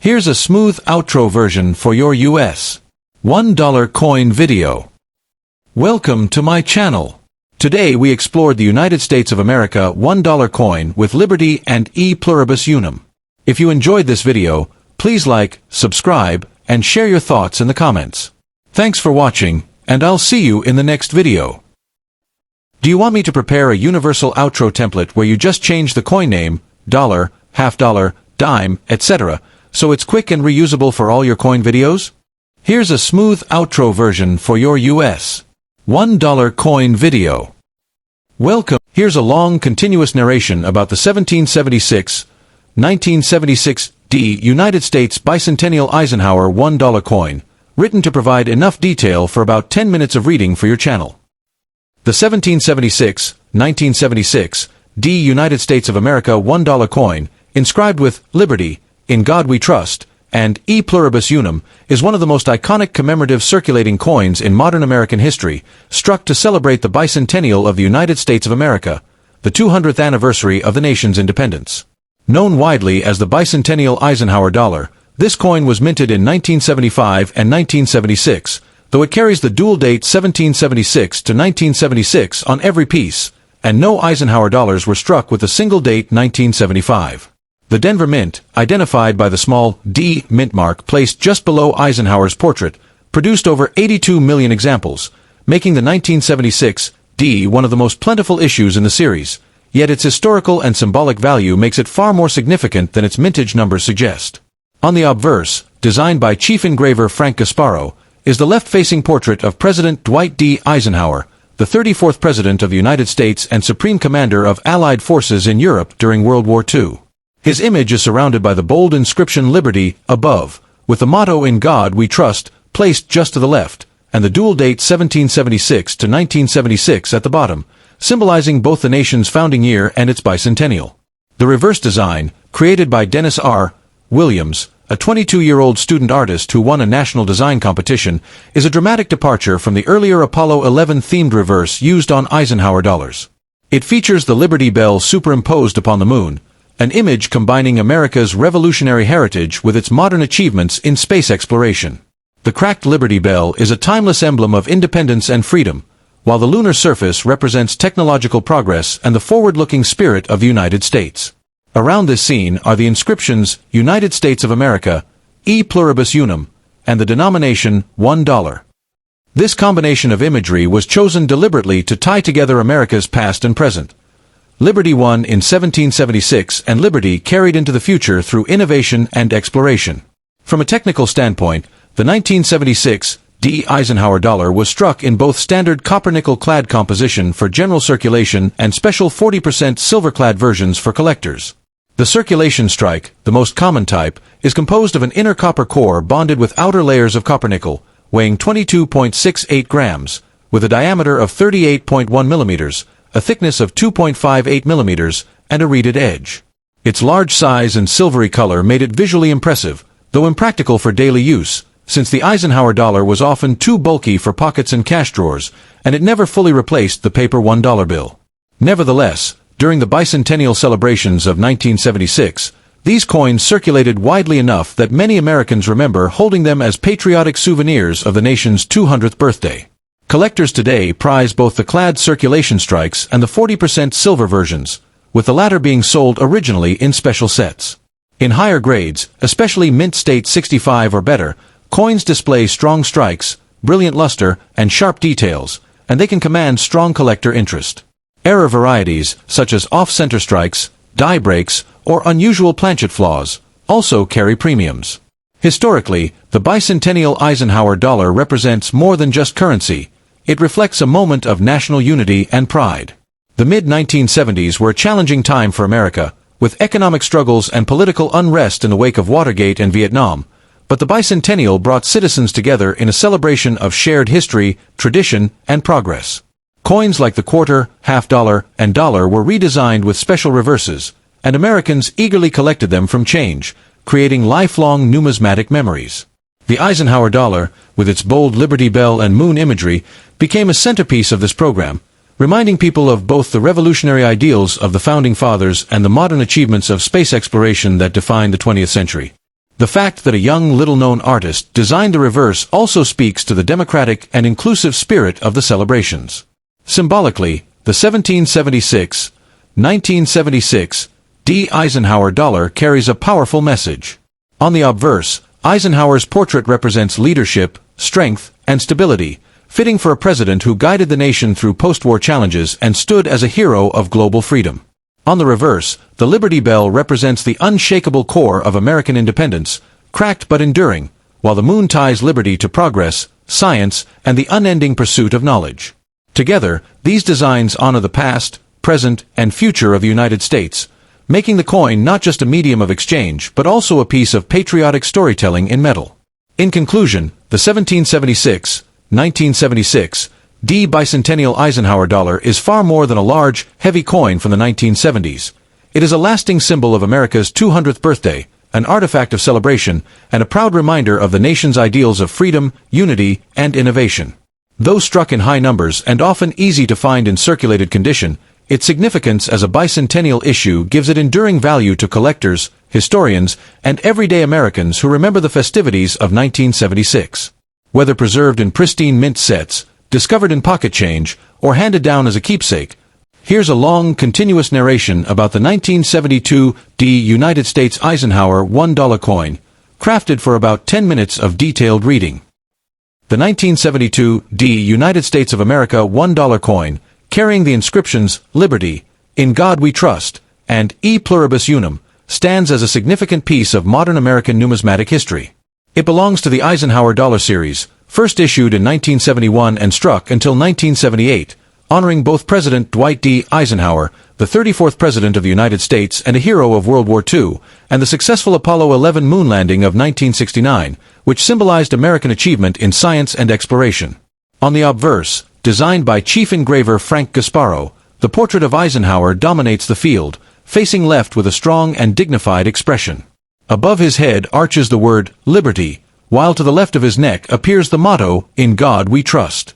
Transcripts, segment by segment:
Here's a smooth outro version for your US $1 coin video. Welcome to my channel. Today we explored the United States of America $1 coin with liberty and e pluribus unum. If you enjoyed this video, please like, subscribe, and share your thoughts in the comments. Thanks for watching, and I'll see you in the next video. Do you want me to prepare a universal outro template where you just change the coin name, dollar, half dollar, dime, etc., so it's quick and reusable for all your coin videos? Here's a smooth outro version for your US $1 coin video. Welcome. Here's a long, continuous narration about the 1976 United States bicentennial Eisenhower $1 coin, written to provide enough detail for about 10 minutes of reading for your channel. The 1976 United States of America $1 coin, inscribed with Liberty, In God We Trust, and E Pluribus Unum, is one of the most iconic commemorative circulating coins in modern American history, struck to celebrate the bicentennial of the United States of America, the 200th anniversary of the nation's independence. Known widely as the bicentennial Eisenhower dollar, this coin was minted in 1975 and 1976, though it carries the dual date 1776 to 1976 on every piece, and no Eisenhower dollars were struck with the single date 1975. The Denver Mint, identified by the small D mint mark placed just below Eisenhower's portrait, produced over 82 million examples, making the 1976 D one of the most plentiful issues in the series, yet its historical and symbolic value makes it far more significant than its mintage numbers suggest. On the obverse, designed by chief engraver Frank Gasparo, is the left-facing portrait of President Dwight D. Eisenhower, the 34th President of the United States and Supreme Commander of Allied forces in Europe during World War II. His image is surrounded by the bold inscription Liberty above, with the motto In God We Trust placed just to the left, and the dual date 1776 to 1976 at the bottom, symbolizing both the nation's founding year and its bicentennial. The reverse design, created by Dennis R. Williams, a 22-year-old student artist who won a national design competition, is a dramatic departure from the earlier Apollo 11 themed reverse used on Eisenhower dollars. It features the Liberty Bell superimposed upon the moon, an image combining America's revolutionary heritage with its modern achievements in space exploration. The cracked Liberty Bell is a timeless emblem of independence and freedom, while the lunar surface represents technological progress and the forward-looking spirit of the United States. Around this scene are the inscriptions United States of America, E Pluribus Unum, and the denomination $1. This combination of imagery was chosen deliberately to tie together America's past and present. Liberty won in 1776 and liberty carried into the future through innovation and exploration. From a technical standpoint, the 1976 Eisenhower dollar was struck in both standard copper-nickel clad composition for general circulation and special 40% silver-clad versions for collectors. The circulation strike, the most common type, is composed of an inner copper core bonded with outer layers of copper-nickel, weighing 22.68 grams, with a diameter of 38.1 millimeters, a thickness of 2.58 millimeters, and a reeded edge. Its large size and silvery color made it visually impressive, though impractical for daily use, since the Eisenhower dollar was often too bulky for pockets and cash drawers, and it never fully replaced the paper $1 bill. Nevertheless, during the bicentennial celebrations of 1976, these coins circulated widely enough that many Americans remember holding them as patriotic souvenirs of the nation's 200th birthday. Collectors today prize both the clad circulation strikes and the 40% silver versions, with the latter being sold originally in special sets. In higher grades, especially Mint State 65 or better, coins display strong strikes, brilliant luster, and sharp details, and they can command strong collector interest. Error varieties, such as off-center strikes, die breaks, or unusual planchet flaws, also carry premiums. Historically, the bicentennial Eisenhower dollar represents more than just currency. It reflects a moment of national unity and pride. The mid-1970s were a challenging time for America, with economic struggles and political unrest in the wake of Watergate and Vietnam, but the bicentennial brought citizens together in a celebration of shared history, tradition, and progress. Coins like the quarter, half dollar, and dollar were redesigned with special reverses, and Americans eagerly collected them from change, creating lifelong numismatic memories. The Eisenhower dollar, with its bold Liberty Bell and moon imagery, became a centerpiece of this program, reminding people of both the revolutionary ideals of the Founding Fathers and the modern achievements of space exploration that defined the 20th century. The fact that a young, little-known artist designed the reverse also speaks to the democratic and inclusive spirit of the celebrations. Symbolically, the 1976 D. Eisenhower dollar carries a powerful message. On the obverse, Eisenhower's portrait represents leadership, strength, and stability, fitting for a president who guided the nation through post-war challenges and stood as a hero of global freedom. On the reverse, the Liberty Bell represents the unshakable core of American independence, cracked but enduring, while the moon ties liberty to progress, science, and the unending pursuit of knowledge. Together, these designs honor the past, present, and future of the United States, making the coin not just a medium of exchange but also a piece of patriotic storytelling in metal. In conclusion, the 1976 D. Bicentennial Eisenhower dollar is far more than a large, heavy coin from the 1970s. It is a lasting symbol of America's 200th birthday, an artifact of celebration, and a proud reminder of the nation's ideals of freedom, unity, and innovation. Though struck in high numbers and often easy to find in circulated condition, its significance as a bicentennial issue gives it enduring value to collectors, historians, and everyday Americans who remember the festivities of 1976. Whether preserved in pristine mint sets, discovered in pocket change, or handed down as a keepsake, here's a long, continuous narration about the 1972 D. United States Eisenhower $1 coin, crafted for about 10 minutes of detailed reading. The 1972 D. United States of America $1 coin, carrying the inscriptions, Liberty, In God We Trust, and E Pluribus Unum, stands as a significant piece of modern American numismatic history. It belongs to the Eisenhower dollar series, first issued in 1971 and struck until 1978, honoring both President Dwight D. Eisenhower, the 34th President of the United States and a hero of World War II, and the successful Apollo 11 moon landing of 1969, which symbolized American achievement in science and exploration. On the obverse, designed by chief engraver Frank Gasparo, the portrait of Eisenhower dominates the field, facing left with a strong and dignified expression. Above his head arches the word, Liberty, while to the left of his neck appears the motto, In God We Trust.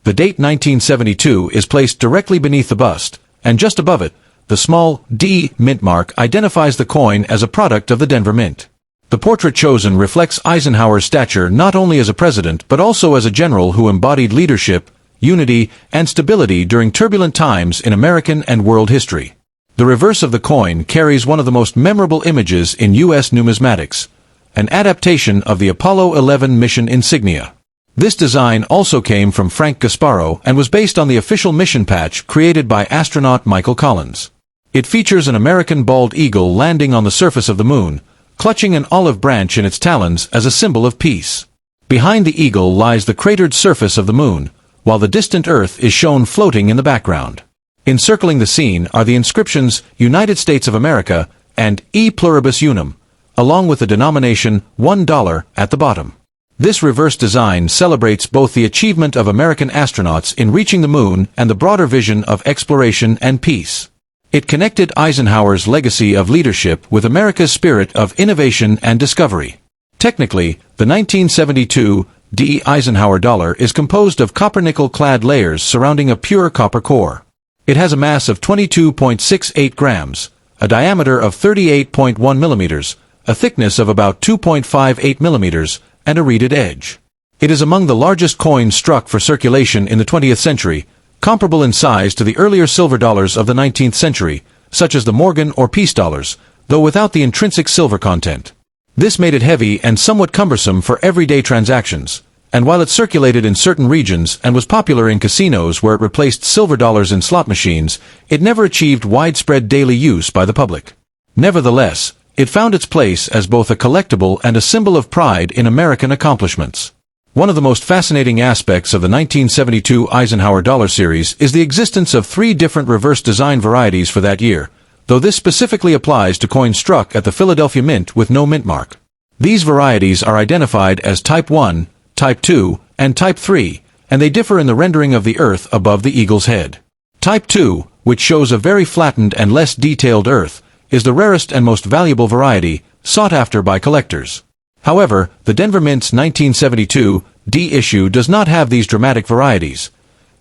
The date 1972 is placed directly beneath the bust, and just above it, the small D mint mark identifies the coin as a product of the Denver Mint. The portrait chosen reflects Eisenhower's stature not only as a president but also as a general who embodied leadership, unity, and stability during turbulent times in American and world history. The reverse of the coin carries one of the most memorable images in U.S. numismatics, an adaptation of the Apollo 11 mission insignia. This design also came from Frank Gasparo and was based on the official mission patch created by astronaut Michael Collins. It features an American bald eagle landing on the surface of the moon, clutching an olive branch in its talons as a symbol of peace. Behind the eagle lies the cratered surface of the moon, while the distant Earth is shown floating in the background. Encircling the scene are the inscriptions United States of America and E Pluribus Unum, along with the denomination $1 at the bottom. This reverse design celebrates both the achievement of American astronauts in reaching the moon and the broader vision of exploration and peace. It connected Eisenhower's legacy of leadership with America's spirit of innovation and discovery. Technically, the 1972 D. Eisenhower dollar is composed of copper-nickel-clad layers surrounding a pure copper core. It has a mass of 22.68 grams, a diameter of 38.1 millimeters, a thickness of about 2.58 millimeters, and a reeded edge. It is among the largest coins struck for circulation in the 20th century, comparable in size to the earlier silver dollars of the 19th century, such as the Morgan or Peace dollars, though without the intrinsic silver content. This made it heavy and somewhat cumbersome for everyday transactions, and while it circulated in certain regions and was popular in casinos where it replaced silver dollars in slot machines, it never achieved widespread daily use by the public. Nevertheless, it found its place as both a collectible and a symbol of pride in American accomplishments. One of the most fascinating aspects of the 1972 Eisenhower dollar series is the existence of 3 different reverse design varieties for that year, though this specifically applies to coins struck at the Philadelphia Mint with no mint mark. These varieties are identified as Type 1, Type 2, and Type 3, and they differ in the rendering of the Earth above the eagle's head. Type 2, which shows a very flattened and less detailed Earth, is the rarest and most valuable variety, sought after by collectors. However, the Denver Mint's 1972 D issue does not have these dramatic varieties.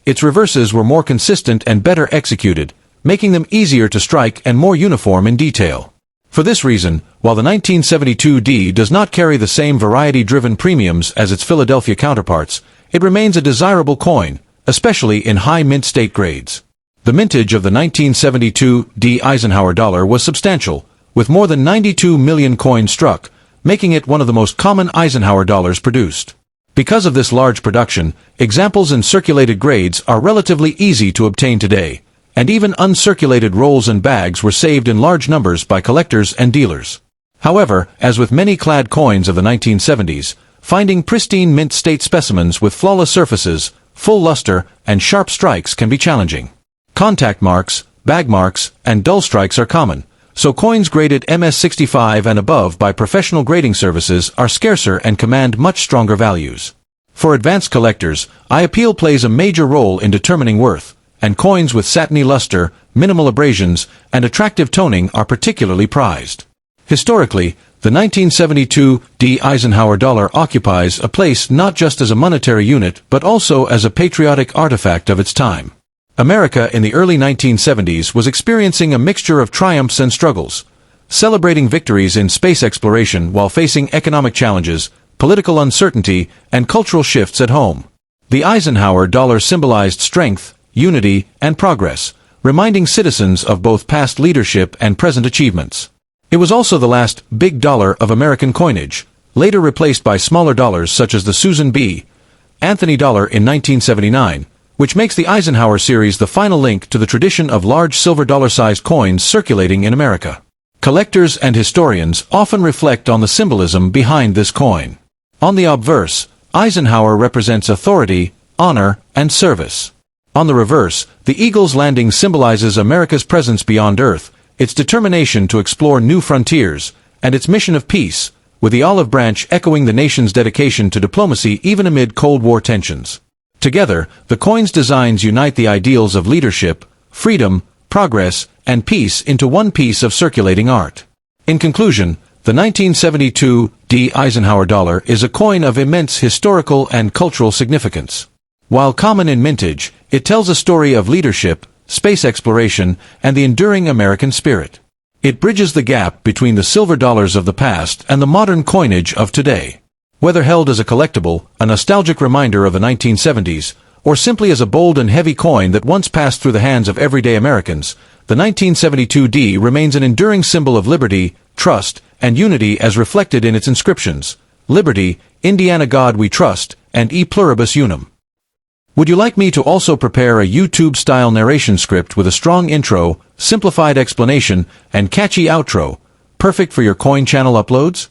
Its reverses were more consistent and better executed, making them easier to strike and more uniform in detail. For this reason, while the 1972D does not carry the same variety-driven premiums as its Philadelphia counterparts, it remains a desirable coin, especially in high mint state grades. The mintage of the 1972D Eisenhower dollar was substantial, with more than 92 million coins struck, making it one of the most common Eisenhower dollars produced. Because of this large production, examples in circulated grades are relatively easy to obtain today, and even uncirculated rolls and bags were saved in large numbers by collectors and dealers. However, as with many clad coins of the 1970s, finding pristine mint state specimens with flawless surfaces, full luster, and sharp strikes can be challenging. Contact marks, bag marks, and dull strikes are common, so coins graded MS65 and above by professional grading services are scarcer and command much stronger values. For advanced collectors, eye appeal plays a major role in determining worth, and coins with satiny luster, minimal abrasions, and attractive toning are particularly prized. Historically, the 1972D Eisenhower dollar occupies a place not just as a monetary unit but also as a patriotic artifact of its time. America in the early 1970s was experiencing a mixture of triumphs and struggles, celebrating victories in space exploration while facing economic challenges, political uncertainty, and cultural shifts at home. The Eisenhower dollar symbolized strength, unity, and progress, reminding citizens of both past leadership and present achievements. It was also the last big dollar of American coinage, later replaced by smaller dollars such as the Susan B. Anthony dollar in 1979, which makes the Eisenhower series the final link to the tradition of large silver dollar-sized coins circulating in America. Collectors and historians often reflect on the symbolism behind this coin. On the obverse, Eisenhower represents authority, honor, and service. On the reverse, the eagle's landing symbolizes America's presence beyond Earth, its determination to explore new frontiers, and its mission of peace, with the olive branch echoing the nation's dedication to diplomacy even amid Cold War tensions. Together, the coin's designs unite the ideals of leadership, freedom, progress, and peace into one piece of circulating art. In conclusion, the 1972D Eisenhower dollar is a coin of immense historical and cultural significance. While common in mintage, it tells a story of leadership, space exploration, and the enduring American spirit. It bridges the gap between the silver dollars of the past and the modern coinage of today. Whether held as a collectible, a nostalgic reminder of the 1970s, or simply as a bold and heavy coin that once passed through the hands of everyday Americans, the 1972D remains an enduring symbol of liberty, trust, and unity as reflected in its inscriptions: Liberty, Indiana God We Trust, and E Pluribus Unum. Would you like me to also prepare a YouTube-style narration script with a strong intro, simplified explanation, and catchy outro, perfect for your coin channel uploads?